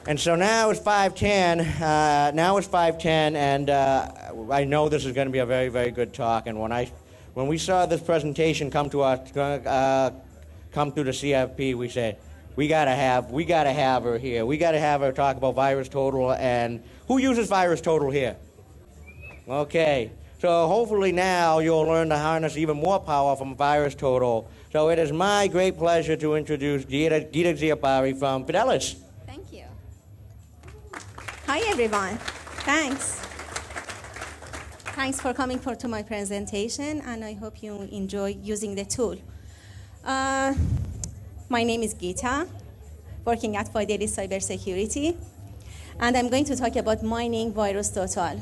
And so now it's 5:10. And I know this is going to be a very, very good talk. And when we saw this presentation come to us, come through the CFP, we said, we gotta have her here. We gotta have her talk about VirusTotal. And who uses VirusTotal here? Okay. So hopefully now you'll learn to harness even more power from VirusTotal. So it is my great pleasure to introduce Gita Ziabari from Fidelis. Thank you. Hi, everyone. Thanks. Thanks for coming to my presentation, and I hope you enjoy using the tool. My name is Gita, working at Fidelis Cybersecurity, and I'm going to talk about mining VirusTotal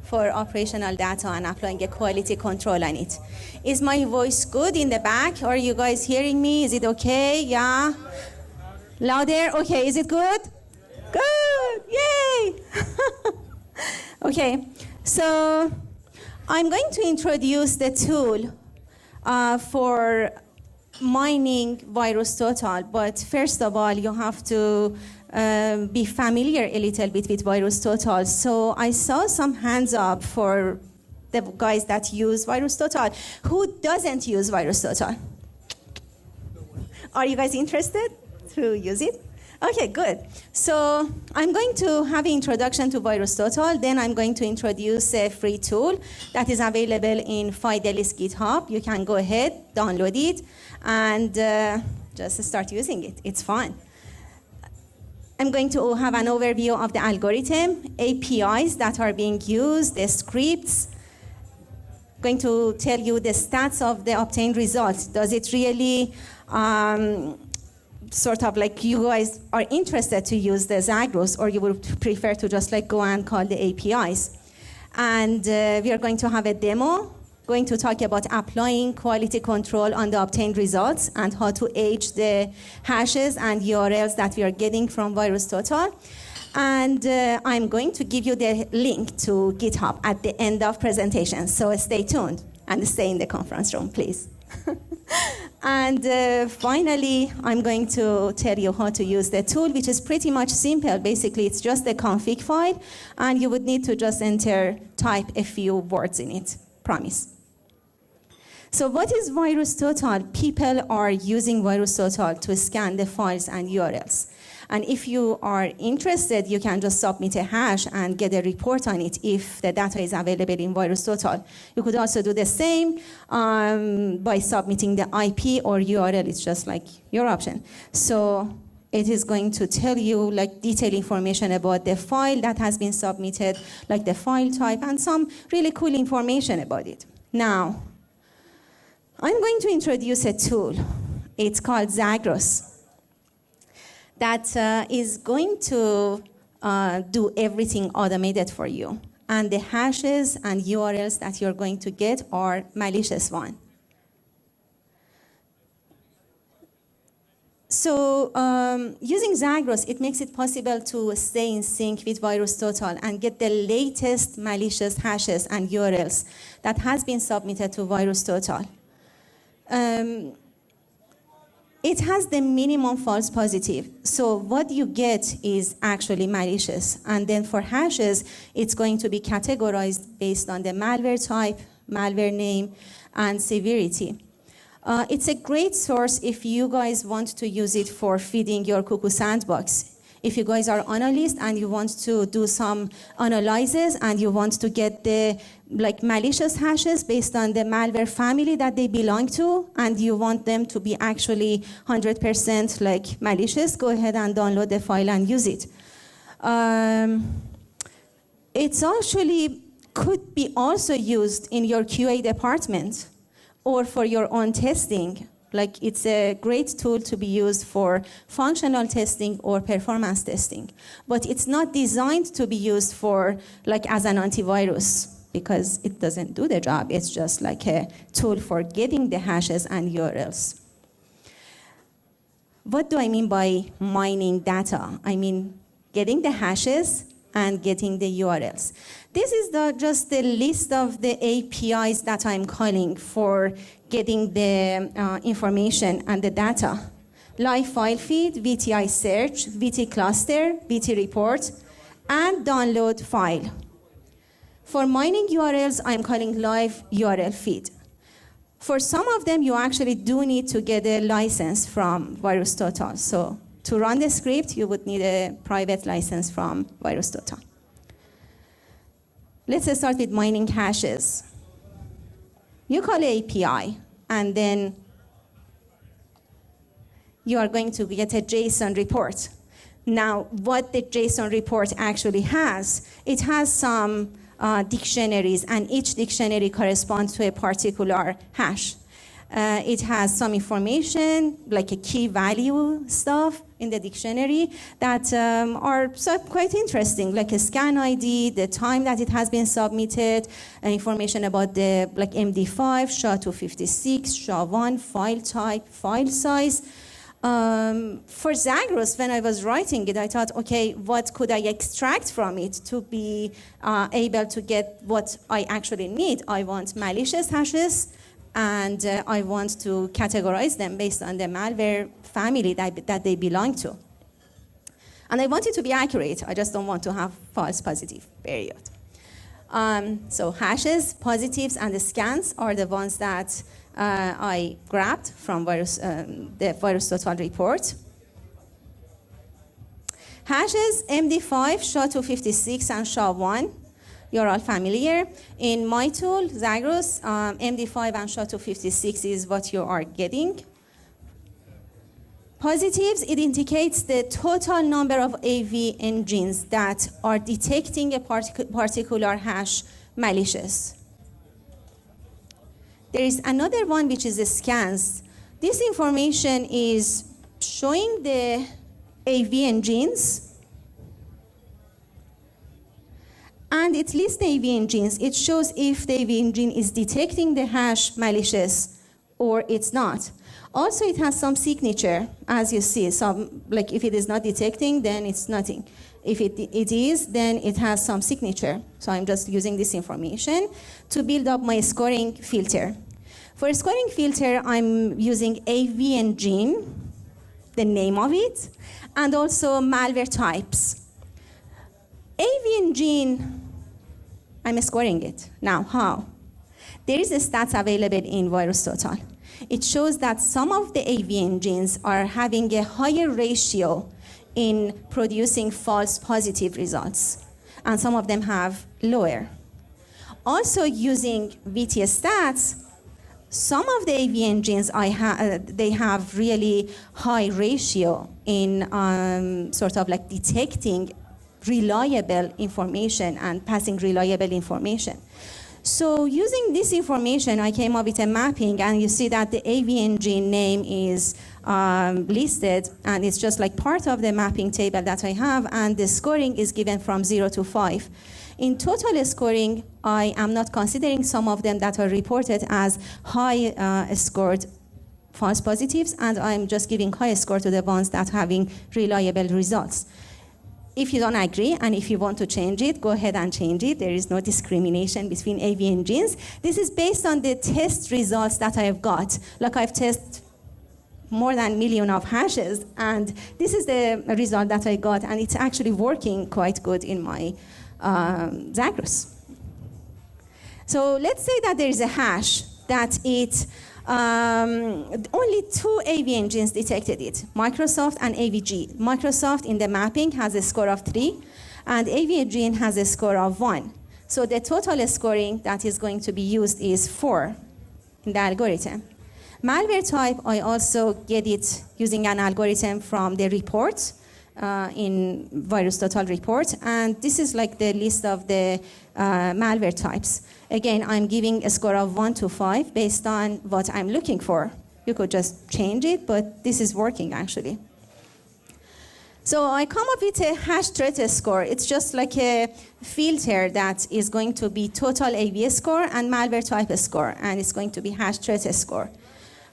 for operational data and applying a quality control on it. Is my voice good in the back? Are you guys hearing me? Is it okay? Yeah? Louder? Okay, is it good? Good, yay! Okay, so I'm going to introduce the tool for mining VirusTotal, but first of all, you have to be familiar a little bit with VirusTotal. So I saw some hands up for the guys that use VirusTotal. Who doesn't use VirusTotal? Are you guys interested to use it? Okay, good. So I'm going to have an introduction to VirusTotal, then I'm going to introduce a free tool that is available in Fidelis GitHub. You can go ahead, download it, and just start using it. It's fun. I'm going to have an overview of the algorithm, APIs that are being used, the scripts. Going to tell you the stats of the obtained results. Does it really sort of like you guys are interested to use the Zagros, or you would prefer to just like go and call the APIs? And we are going to have a demo, going to talk about applying quality control on the obtained results and how to age the hashes and URLs that we are getting from VirusTotal. And I'm going to give you the link to GitHub at the end of presentation. So stay tuned and stay in the conference room, please. And finally, I'm going to tell you how to use the tool, which is pretty much simple. Basically, it's just a config file, and you would need to just type a few words in it. Promise. So what is VirusTotal? People are using VirusTotal to scan the files and URLs. And if you are interested, you can just submit a hash and get a report on it if the data is available in VirusTotal. You could also do the same by submitting the IP or URL. It's just like your option. So it is going to tell you like detailed information about the file that has been submitted, like the file type, and some really cool information about it. Now, I'm going to introduce a tool. It's called Zagros. That is going to do everything automated for you. And the hashes and URLs that you're going to get are malicious ones. So using Zagros, it makes it possible to stay in sync with VirusTotal and get the latest malicious hashes and URLs that has been submitted to VirusTotal. It has the minimum false positive. So what you get is actually malicious. And then for hashes, it's going to be categorized based on the malware type, malware name, and severity. It's a great source if you guys want to use it for feeding your Cuckoo sandbox. If you guys are analysts and you want to do some analysis and you want to get the malicious hashes based on the malware family that they belong to, and you want them to be actually 100% malicious, go ahead and download the file and use it. It's actually could be also used in your QA department or for your own testing. It's a great tool to be used for functional testing or performance testing. But it's not designed to be used for as an antivirus, because it doesn't do the job. It's just like a tool for getting the hashes and URLs. What do I mean by mining data? I mean getting the hashes and getting the URLs. This is just the list of the APIs that I'm calling for getting the information and the data. live file feed, VTI search, VT cluster, VT report, and download file. For mining URLs, I'm calling live URL feed. For some of them, you actually do need to get a license from VirusTotal. So to run the script, you would need a private license from VirusTotal. Let's start with mining hashes. You call an API, and then you are going to get a JSON report. Now, what the JSON report actually has, it has some dictionaries, and each dictionary corresponds to a particular hash. It has some information, like a key value stuff in the dictionary that are quite interesting, like a scan ID, the time that it has been submitted, information about the MD5, SHA-256, SHA-1, file type, file size. For Zagros, when I was writing it, I thought, okay, what could I extract from it to be able to get what I actually need? I want malicious hashes, and I want to categorize them based on the malware family that they belong to. And I want it to be accurate. I just don't want to have false positive, period. So hashes, positives, and the scans are the ones that I grabbed from the VirusTotal report. Hashes, MD5, SHA-256, and SHA-1. You're all familiar. In my tool, Zagros, MD5 and SHA-256 is what you are getting. Positives, it indicates the total number of AV engines that are detecting a particular hash malicious. There is another one, which is the scans. This information is showing the AV engines, and it lists the AV engines. It shows if the AV engine is detecting the hash malicious or it's not. Also, it has some signature, as you see. Some, like if it is not detecting, then it's nothing. If it is, then it has some signature. So I'm just using this information to build up my scoring filter. For scoring filter, I'm using AV engine, the name of it, and also malware types. AV engine, I'm scoring it. Now, how? There is a stats available in VirusTotal. It shows that some of the AV engines are having a higher ratio in producing false positive results, and some of them have lower. Also, using VT stats, some of the AV engines they have really high ratio in sort of like detecting reliable information and passing reliable information. So using this information, I came up with a mapping, and you see that the AV engine name is listed, and it's just like part of the mapping table that I have, and the scoring is given from 0 to 5. In total scoring, I am not considering some of them that are reported as high scored false positives, and I'm just giving high score to the ones that are having reliable results. If you don't agree, and if you want to change it, go ahead and change it. There is no discrimination between AV engines. This is based on the test results that I have got. Like I've tested more than 1 million of hashes, and this is the result that I got, and it's actually working quite good in my Zagros. So let's say that there is a hash that only 2 AV engines detected it, Microsoft and AVG. Microsoft in the mapping has a score of 3, and AVG has a score of 1. So the total scoring that is going to be used is 4 in the algorithm. Malware type, I also get it using an algorithm from the report in VirusTotal report, and this is like the list of the malware types. Again, I'm giving a score of 1 to 5 based on what I'm looking for. You could just change it, but this is working actually. So I come up with a hash threat score. It's just like a filter that is going to be total AV score and malware type score, and it's going to be hash threat score.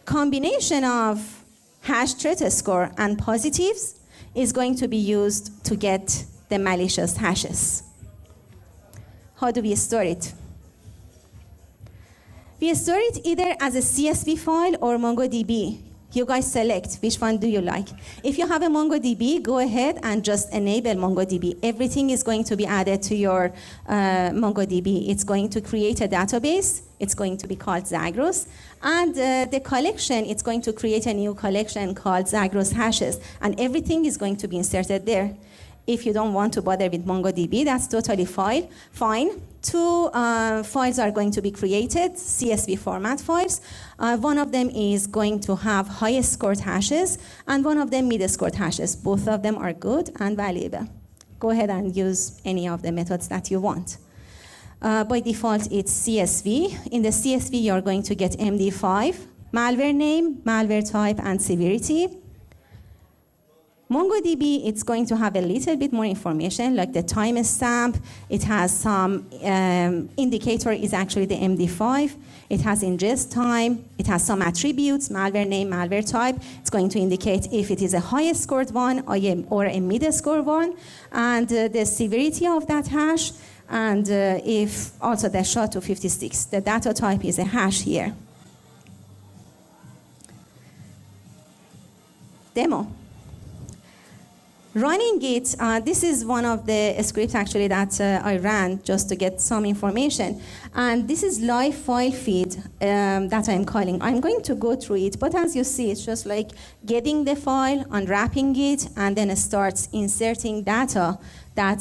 Combination of hash threat score and positives is going to be used to get the malicious hashes. How do we store it? We store it either as a CSV file or MongoDB. You guys select which one do you like. If you have a MongoDB, go ahead and just enable MongoDB. Everything is going to be added to your MongoDB. It's going to create a database. It's going to be called Zagros. And the collection, it's going to create a new collection called Zagros hashes. And everything is going to be inserted there. If you don't want to bother with MongoDB, that's totally fine. Two files are going to be created, CSV format files. One of them is going to have highest scored hashes, and one of them mid-scored hashes. Both of them are good and valuable. Go ahead and use any of the methods that you want. By default, it's CSV. In the CSV, you're going to get MD5, malware name, malware type, and severity. MongoDB, it's going to have a little bit more information, like the timestamp. It has some indicator is actually the MD5. It has ingest time. It has some attributes, malware name, malware type. It's going to indicate if it is a highest scored one or a mid-scored one, and the severity of that hash, and if also the SHA-256. The data type is a hash here. Demo. Running it, this is one of the scripts actually that I ran just to get some information. And this is live file feed that I'm calling. I'm going to go through it, but as you see, it's just like getting the file, unwrapping it, and then it starts inserting data that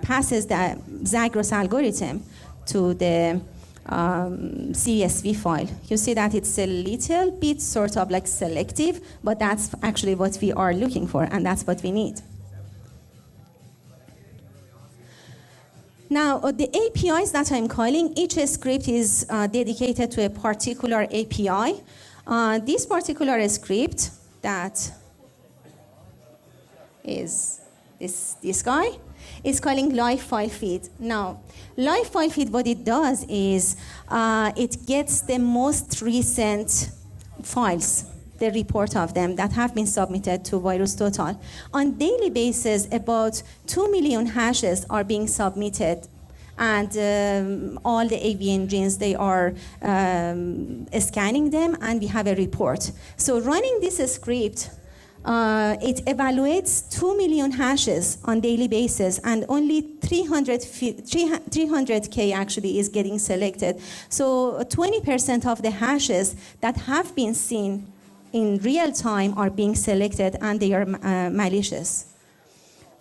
passes the Zagros algorithm to the CSV file. You see that it's a little bit sort of like selective, but that's actually what we are looking for, and that's what we need. Now, the APIs that I'm calling, each script is dedicated to a particular API. This particular script that is this guy, is calling live file feed. Now, live file feed, what it does is it gets the most recent files, the report of them that have been submitted to VirusTotal. On daily basis, about 2 million hashes are being submitted, and all the AV engines, they are scanning them, and we have a report. So running this script, it evaluates 2 million hashes on daily basis, and only 300K actually is getting selected. So 20% of the hashes that have been seen in real time are being selected, and they are malicious.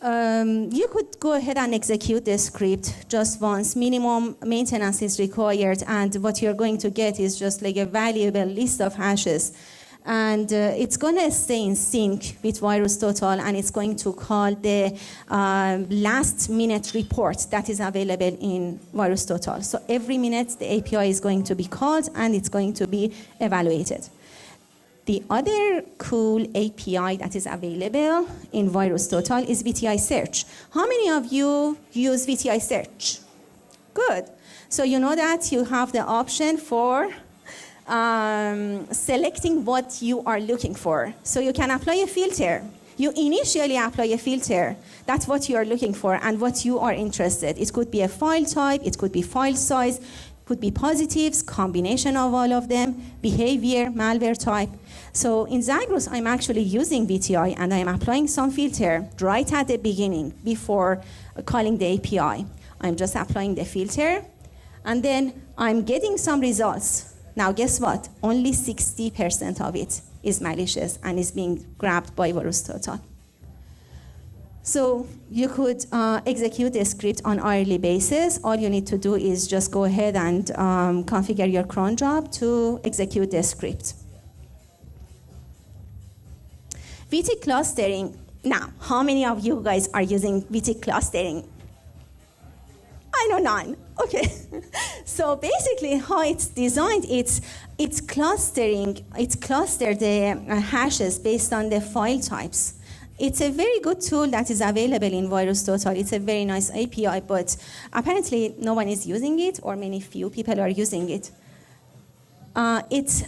You could go ahead and execute the script just once. Minimum maintenance is required, and what you're going to get is just like a valuable list of hashes. And it's going to stay in sync with VirusTotal, and it's going to call the last-minute report that is available in VirusTotal. So every minute, the API is going to be called, and it's going to be evaluated. The other cool API that is available in VirusTotal is VTI search. How many of you use VTI search? Good. So you know that you have the option for selecting what you are looking for. So you can apply a filter. You initially apply a filter. That's what you are looking for and what you are interested. It could be a file type, it could be file size, could be positives, combination of all of them, behavior, malware type. So in Zagros, I'm actually using VTI, and I'm applying some filter right at the beginning before calling the API. I'm just applying the filter, and then I'm getting some results. Now, guess what? Only 60% of it is malicious and is being grabbed by VirusTotal. So you could execute the script on hourly basis. All you need to do is just go ahead and configure your cron job to execute the script. VT clustering. Now, how many of you guys are using VT clustering? I know none. Okay. So basically, how it's designed, it's clustered the hashes based on the file types. It's a very good tool that is available in VirusTotal. It's a very nice API, but apparently no one is using it, or few people are using it. It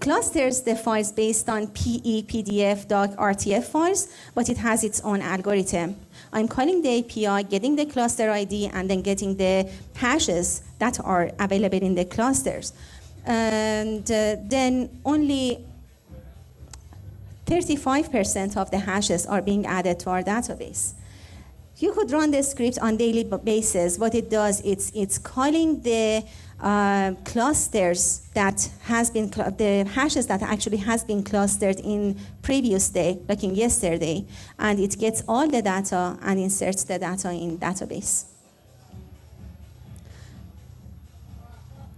clusters the files based on PE, PDF, doc, RTF files, but it has its own algorithm. I'm calling the API, getting the cluster ID, and then getting the hashes that are available in the clusters. And then only 35% of the hashes are being added to our database. You could run this script on daily basis. What it does, it's calling the clusters that has been, the hashes that actually has been clustered in previous day, like in yesterday, and it gets all the data and inserts the data in database.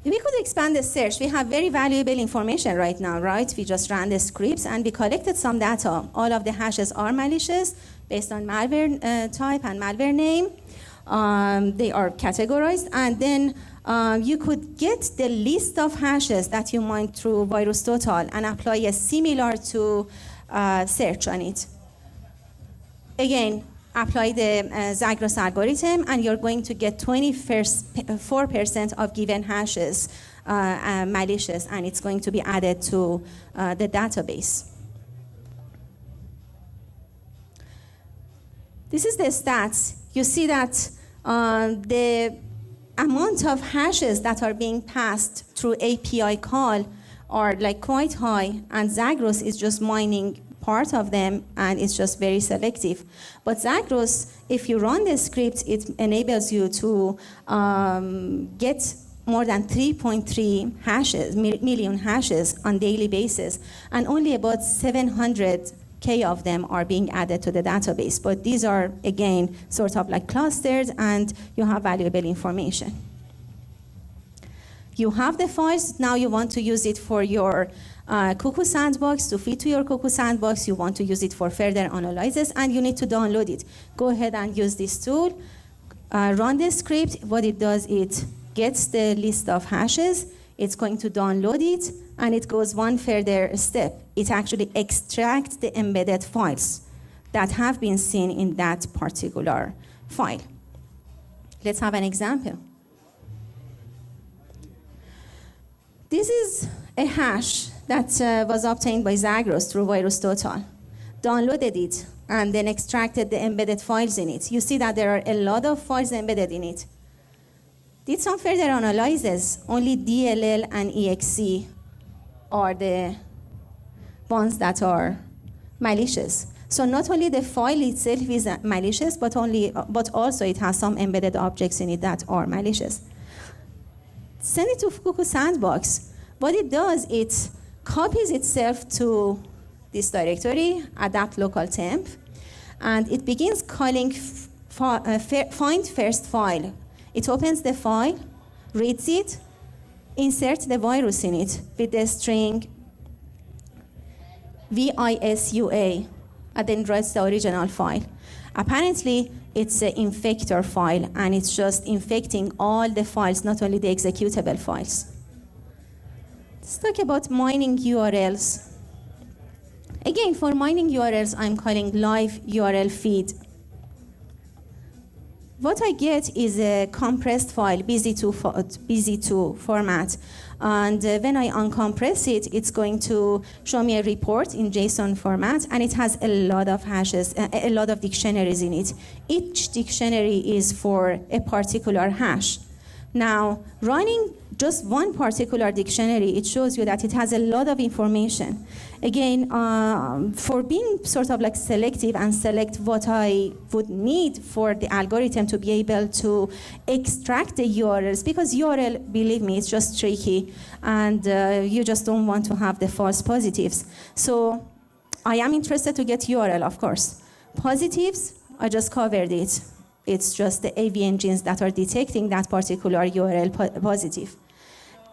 We could expand the search. We have very valuable information right now, right? We just ran the scripts and we collected some data. All of the hashes are malicious based on malware type and malware name. They are categorized, and then you could get the list of hashes that you mined through VirusTotal and apply a similar to search on it. Again, apply the Zagros algorithm, and you're going to get 24% of given hashes malicious, and it's going to be added to the database. This is the stats. You see that the amount of hashes that are being passed through API call are like quite high, and Zagros is just mining part of them, and it's just very selective. But Zagros, if you run the script, it enables you to get more than 3.3 million hashes on daily basis, and only about 700K of them are being added to the database. But these are, again, sort of like clusters, and you have valuable information. You have the files. Now you want to use it for your Cuckoo sandbox, to feed to your Cuckoo sandbox. You want to use it for further analysis, and you need to download it. Go ahead and use this tool. Run the script. What it does, it gets the list of hashes. It's going to download it, and it goes one further step. It actually extracts the embedded files that have been seen in that particular file. Let's have an example. This is a hash that was obtained by Zagros through VirusTotal. Downloaded it, and then extracted the embedded files in it. You see that there are a lot of files embedded in it. Did some further analysis. Only DLL and EXE are the ones that are malicious. So not only the file itself is malicious, but also it has some embedded objects in it that are malicious. Send it to Cuckoo Sandbox. What it does, it copies itself to this directory, adapt local temp, and it begins calling find first file. It opens the file, reads it, inserts the virus in it with the string VISUA, and then writes the original file. Apparently, it's an infector file, and it's just infecting all the files, not only the executable files. Let's talk about mining URLs. Again, for mining URLs, I'm calling live URL feed. What I get is a compressed file, BZ2 format. And when I uncompress it, it's going to show me a report in JSON format, and it has a lot of hashes, a lot of dictionaries in it. Each dictionary is for a particular hash. Now, running just one particular dictionary, it shows you that it has a lot of information. Again, for being sort of like selective and select what I would need for the algorithm to be able to extract the URLs, because URL, believe me, it's just tricky, and you just don't want to have the false positives. So I am interested to get URL, of course. Positives, I just covered it. It's just the AV engines that are detecting that particular URL positive.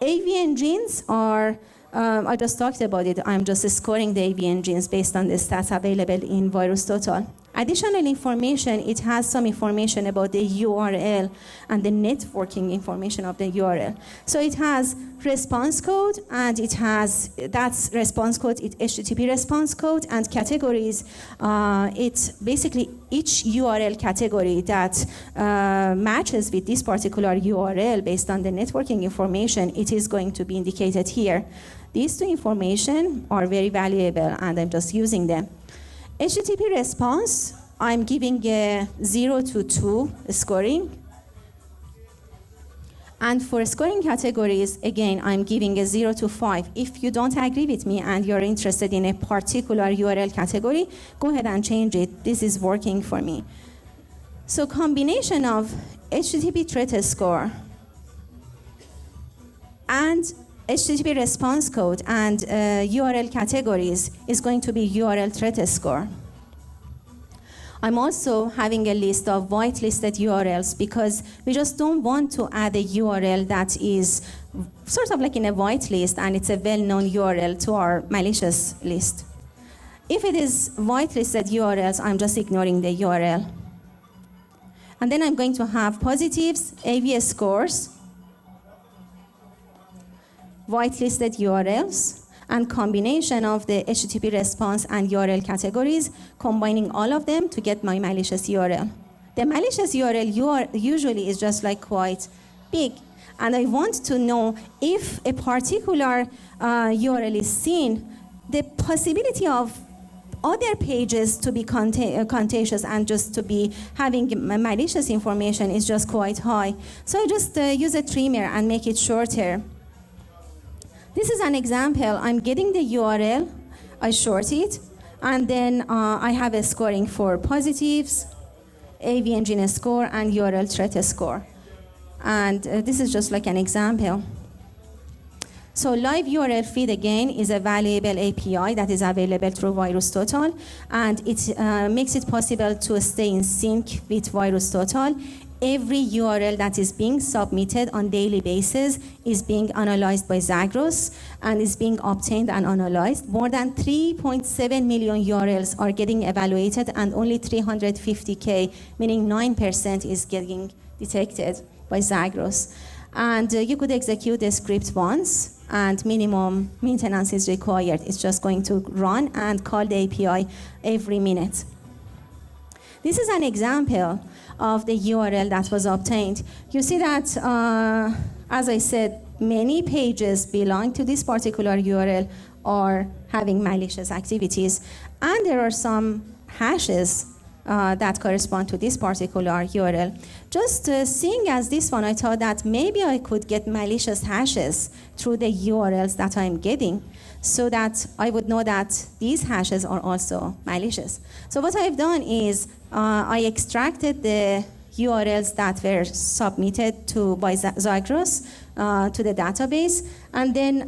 AV engines are, I just talked about it, I'm just scoring the AV engines based on the stats available in VirusTotal. Additional information, it has some information about the URL and the networking information of the URL. So it has response code, and it has, that's response code, it's HTTP response code, and categories. It's basically each URL category that matches with this particular URL based on the networking information, it is going to be indicated here. These two information are very valuable, and I'm just using them. HTTP response, I'm giving a 0 to 2 scoring. And for scoring categories, again, I'm giving a 0 to 5. If you don't agree with me and you're interested in a particular URL category, go ahead and change it. This is working for me. So combination of HTTP threat score and HTTP response code and URL categories is going to be URL threat score. I'm also having a list of whitelisted URLs because we just don't want to add a URL that is sort of like in a whitelist and it's a well-known URL to our malicious list. If it is whitelisted URLs, I'm just ignoring the URL. And then I'm going to have positives, AV scores, whitelisted URLs, and combination of the HTTP response and URL categories, combining all of them to get my malicious URL. The malicious URL usually is just like quite big. And I want to know if a particular URL is seen, the possibility of other pages to be contentious and just to be having malicious information is just quite high. So I just use a trimmer and make it shorter. This is an example. I'm getting the URL, I short it, and then I have a scoring for positives, AV engine score, and URL threat score. And this is just like an example. So live URL feed, again, is a valuable API that is available through VirusTotal, and it makes it possible to stay in sync with VirusTotal. Every URL that is being submitted on daily basis is being analyzed by Zagros and is being obtained and analyzed. More than 3.7 million URLs are getting evaluated and only 350K, meaning 9%, is getting detected by Zagros. And you could execute the script once and minimum maintenance is required. It's just going to run and call the API every minute. This is an example of the URL that was obtained. You see that, as I said, many pages belong to this particular URL are having malicious activities. And there are some hashes that correspond to this particular URL. Just seeing as this one, I thought that maybe I could get malicious hashes through the URLs that I'm getting, so that I would know that these hashes are also malicious. So what I've done is I extracted the URLs that were submitted by Zagros to the database, and then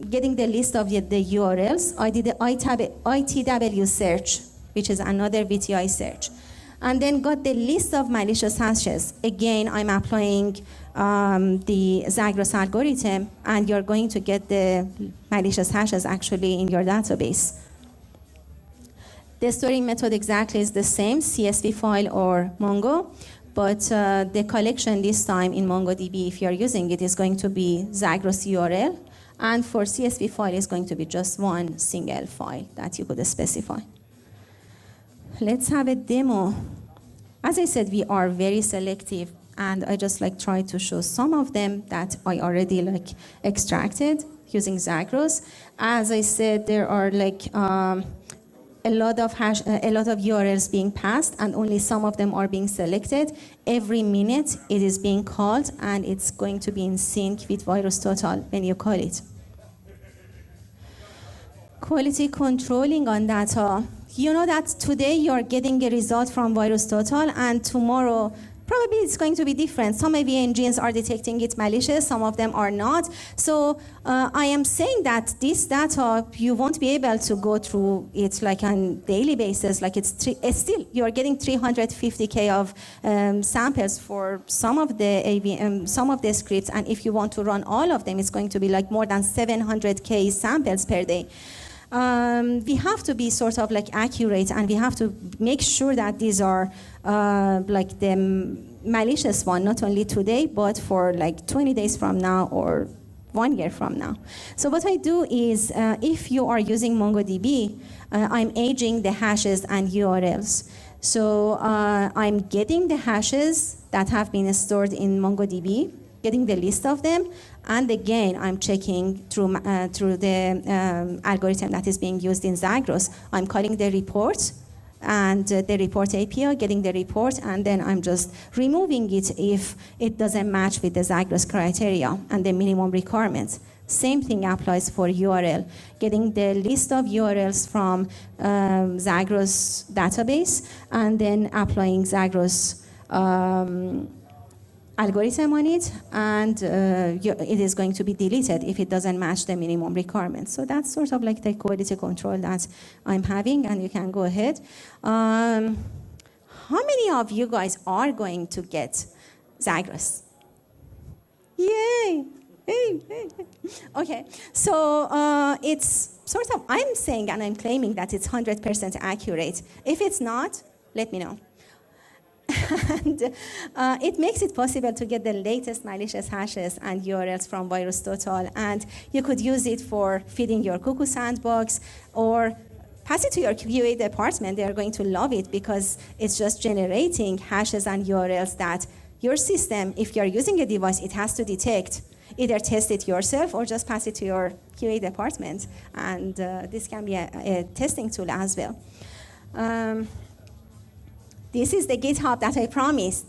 getting the list of the URLs, I did the ITW search, which is another VTI search, and then got the list of malicious hashes. Again, I'm applying the Zagros algorithm, and you're going to get the malicious hashes actually in your database. The storing method exactly is the same, CSV file or Mongo, but the collection this time in MongoDB, if you're using it, is going to be Zagros URL, and for CSV file is going to be just one single file that you could specify. Let's have a demo. As I said, we are very selective, and I just try to show some of them that I already extracted using Zagros. As I said, there are a lot of URLs being passed, and only some of them are being selected. Every minute it is being called, and it's going to be in sync with VirusTotal when you call it. Quality controlling on data. You know that today you're getting a result from VirusTotal, and tomorrow probably it's going to be different. Some AV engines are detecting it malicious, some of them are not. So I am saying that this data, you won't be able to go through it on daily basis. It's still, you're getting 350K of samples for some of the some of the scripts, and if you want to run all of them, it's going to be more than 700K samples per day. We have to be sort of accurate, and we have to make sure that these are the malicious one, not only today, but for 20 days from now or 1 year from now. So what I do is, if you are using MongoDB, I'm aging the hashes and URLs. So I'm getting the hashes that have been stored in MongoDB, getting the list of them, and again, I'm checking through the algorithm that is being used in Zagros. I'm calling the report and the report API, getting the report, and then I'm just removing it if it doesn't match with the Zagros criteria and the minimum requirements. Same thing applies for URL. Getting the list of URLs from Zagros database and then applying Zagros algorithm on it, and it is going to be deleted if it doesn't match the minimum requirements. So that's sort of like the quality control that I'm having, and you can go ahead. How many of you guys are going to get Zagros? Yay! Okay, so it's sort of, I'm saying and I'm claiming that it's 100% accurate. If it's not, let me know. And it makes it possible to get the latest malicious hashes and URLs from VirusTotal, and you could use it for feeding your cuckoo sandbox or pass it to your QA department. They are going to love it because it's just generating hashes and URLs that your system, if you're using a device, it has to detect. Either test it yourself or just pass it to your QA department. And this can be a testing tool as well. This is the GitHub that I promised.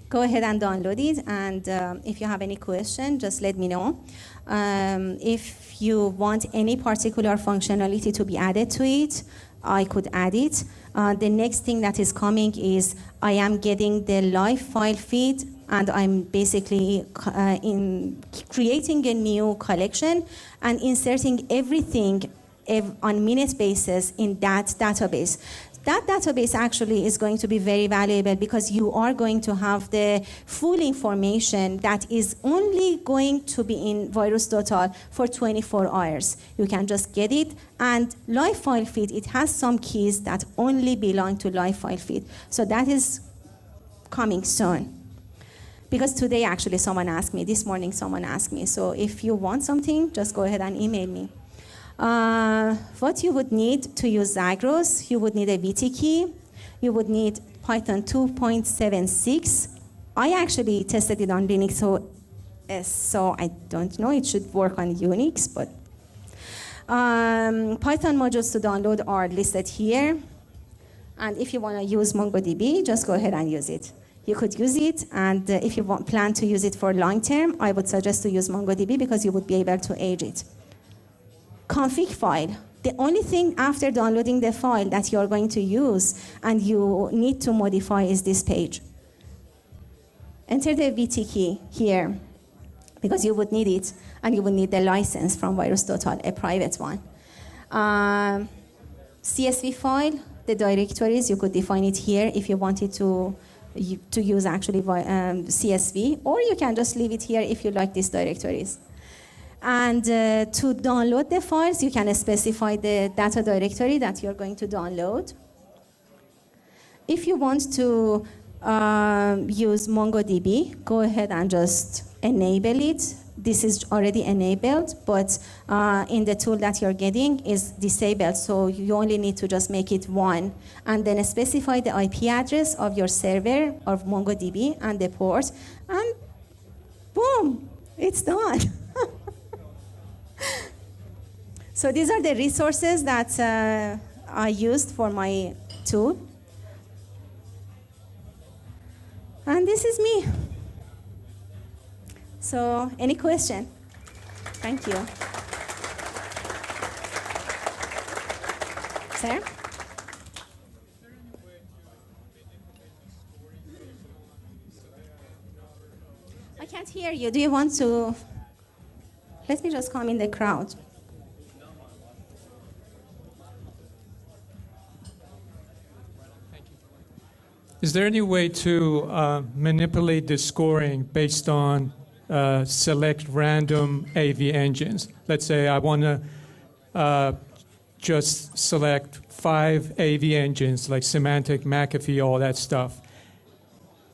Go ahead and download it, and if you have any question, just let me know. If you want any particular functionality to be added to it, I could add it. The next thing that is coming is I am getting the live file feed, and I'm basically creating a new collection and inserting everything on minute basis in that database. That database actually is going to be very valuable because you are going to have the full information that is only going to be in VirusTotal for 24 hours. You can just get it, and live file feed, it has some keys that only belong to live file feed. So that is coming soon. Because today actually this morning someone asked me, so if you want something, just go ahead and email me. What you would need to use Zagros, you would need a VT key, you would need Python 2.76. I actually tested it on Linux, so I don't know, it should work on Unix, but Python modules to download are listed here. And if you want to use MongoDB, just go ahead and use it. You could use it, and if you plan to use it for long term, I would suggest to use MongoDB because you would be able to age it. Config file. The only thing after downloading the file that you're going to use and you need to modify is this page. Enter the VT key here because you would need it, and you would need the license from VirusTotal, a private one. CSV file, the directories, you could define it here if you wanted to use actually CSV, or you can just leave it here if you like these directories. And to download the files, you can specify the data directory that you're going to download. If you want to use MongoDB, go ahead and just enable it. This is already enabled, but in the tool that you're getting is disabled, so you only need to just make it one, and then specify the IP address of your server of MongoDB and the port, and boom, it's done. So these are the resources that I used for my tool. And this is me. So any question? Thank you. Sir? I can't hear you. Do you want to? Let me just come in the crowd. Is there any way to manipulate the scoring based on select random AV engines? Let's say I want to just select 5 AV engines like Semantic, McAfee, all that stuff,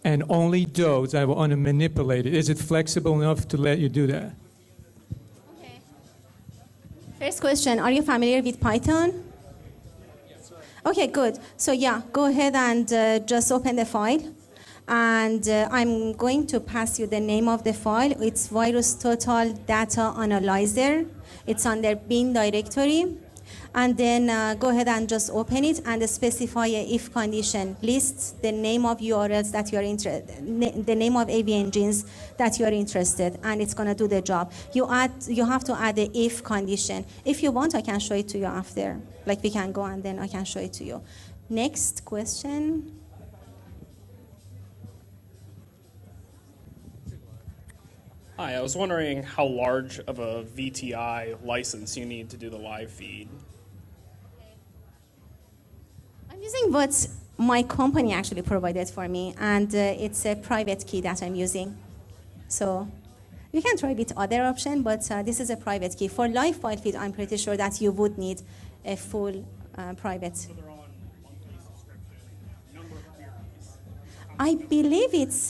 and only those I want to manipulate it. Is it flexible enough to let you do that? Okay. First question, are you familiar with Python? Okay, good. So yeah, go ahead and just open the file. And I'm going to pass you the name of the file. It's VirusTotal Data Analyzer. It's under bin directory. And then go ahead and just open it and specify a if condition. List the name of URLs that you're interested, the name of AV engines that you're interested, and it's gonna do the job. You have to add a if condition. If you want, I can show it to you after. Like we can go and then I can show it to you. Next question. Hi, I was wondering how large of a VTI license you need to do the live feed. I'm using what my company actually provided for me, and it's a private key that I'm using. So you can try with other option, but this is a private key. For live file feed, I'm pretty sure that you would need a full private. So they're on monthly subscription, number of queries. I believe it's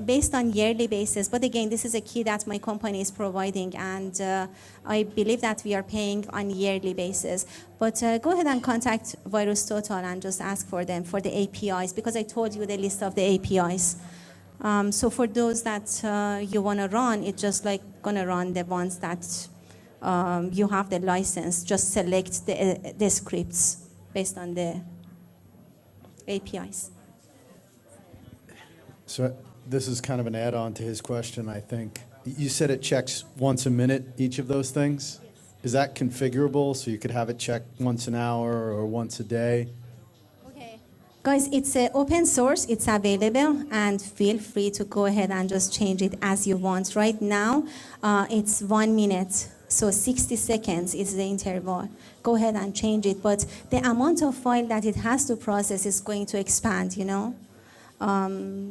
based on yearly basis, but again, this is a key that my company is providing, and I believe that we are paying on yearly basis. But go ahead and contact VirusTotal and just ask for them for the APIs, because I told you the list of the APIs. So for those that you want to run, it's just like going to run the ones that you have the license. Just select the scripts based on the APIs. So this is kind of an add-on to his question, I think. You said it checks once a minute, each of those things? Is that configurable, so you could have it check once an hour or once a day? Okay. Guys, it's open source, it's available, and feel free to go ahead and just change it as you want. Right now, it's 1 minute, so 60 seconds is the interval. Go ahead and change it, but the amount of file that it has to process is going to expand, you know?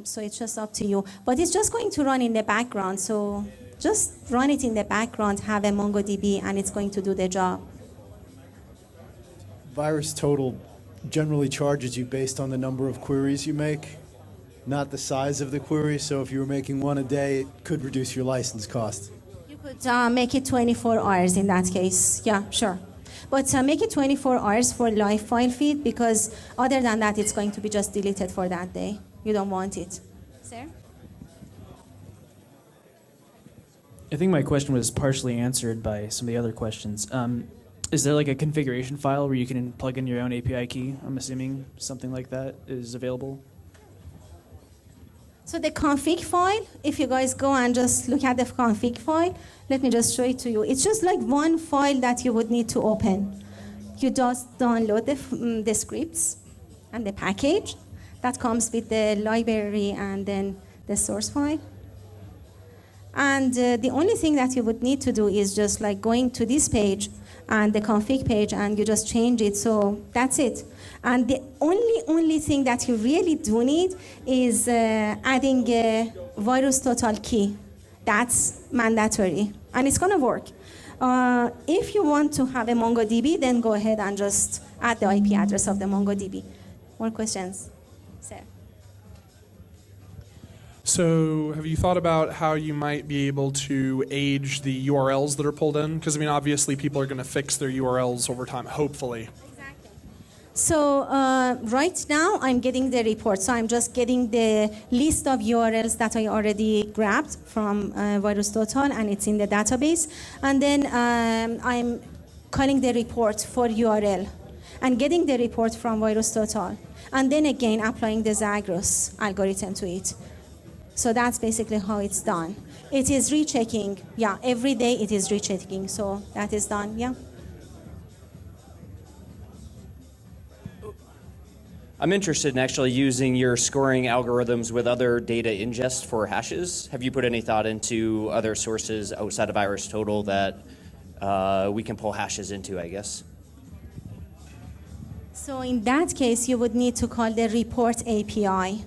So it's just up to you. But it's just going to run in the background, so just run it in the background, have a MongoDB, and it's going to do the job. VirusTotal generally charges you based on the number of queries you make, not the size of the query. So if you were making one a day, it could reduce your license cost. You could make it 24 hours in that case. Yeah, sure. But make it 24 hours for live file feed, because other than that, it's going to be just deleted for that day. You don't want it. Sir? I think my question was partially answered by some of the other questions. Is there like a configuration file where you can plug in your own API key? I'm assuming something like that is available. So the config file, if you guys go and just look at the config file, let me just show it to you. It's just like one file that you would need to open. You just download the scripts and the package that comes with the library and then the source file. And the only thing that you would need to do is just like going to this page and the config page, and you just change it. So that's it. And the only thing that you really do need is adding a VirusTotal key. That's mandatory, and it's gonna work. If you want to have a MongoDB, then go ahead and just add the IP address of the MongoDB. More questions? Sir. So have you thought about how you might be able to age the URLs that are pulled in? Because, I mean, obviously people are going to fix their URLs over time, hopefully. Exactly. So right now I'm getting the report. So I'm just getting the list of URLs that I already grabbed from VirusTotal, and it's in the database. And then I'm calling the report for URL and getting the report from VirusTotal. And then again applying the Zagros algorithm to it. So that's basically how it's done. It is rechecking. Yeah, every day it is rechecking. So that is done, yeah. I'm interested in actually using your scoring algorithms with other data ingest for hashes. Have you put any thought into other sources outside of VirusTotal that we can pull hashes into, I guess? So in that case, you would need to call the report API.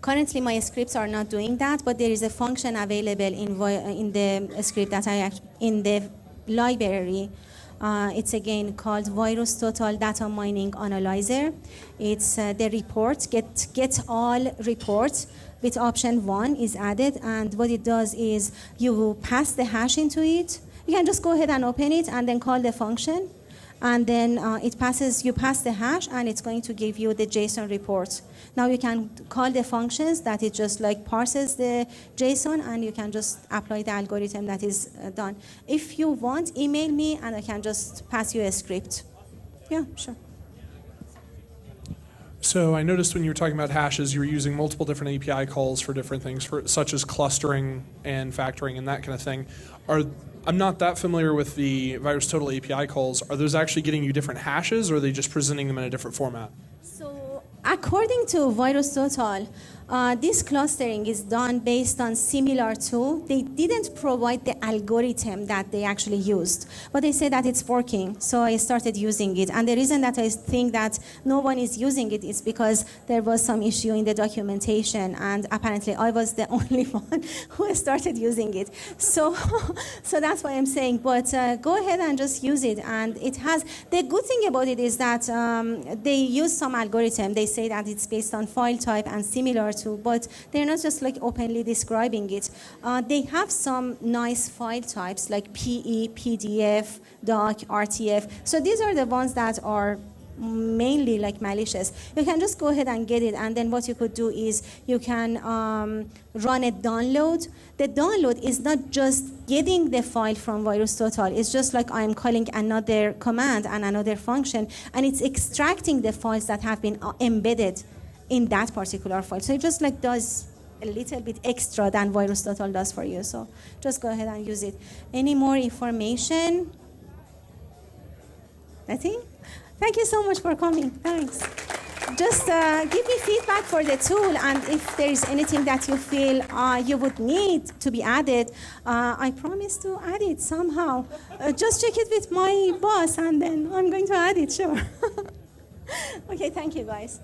Currently, my scripts are not doing that, but there is a function available in the script that in the library. It's again called VirusTotal Data Mining Analyzer. It's the report, get all reports with option 1 is added, and what it does is you pass the hash into it. You can just go ahead and open it and then call the function, and then you pass the hash, and it's going to give you the JSON report. Now you can call the functions that it just like parses the JSON, and you can just apply the algorithm that is done. If you want, email me, and I can just pass you a script. Yeah, sure. So I noticed when you were talking about hashes, you were using multiple different API calls for different things, such as clustering and factoring and that kind of thing. I'm not that familiar with the VirusTotal API calls. Are those actually getting you different hashes, or are they just presenting them in a different format? So according to VirusTotal, this clustering is done based on similar tool. They didn't provide the algorithm that they actually used, but they said that it's working, so I started using it. And the reason that I think that no one is using it is because there was some issue in the documentation, and apparently I was the only one who started using it. So that's why I'm saying, but go ahead and just use it. And it has, the good thing about it is that they use some algorithm. They say that it's based on file type and similar to, but they're not just like openly describing it. They have some nice file types like PE, PDF, doc, RTF. So these are the ones that are mainly like malicious. You can just go ahead and get it, and then what you could do is you can run a download. The download is not just getting the file from VirusTotal. It's just like I'm calling another command and another function, and it's extracting the files that have been embedded in that particular file. So it just like does a little bit extra than VirusTotal does for you. So just go ahead and use it. Any more information? Nothing? Thank you so much for coming. Thanks. Just give me feedback for the tool, and if there is anything that you feel you would need to be added, I promise to add it somehow. Just check it with my boss, and then I'm going to add it, sure. Okay, thank you, guys.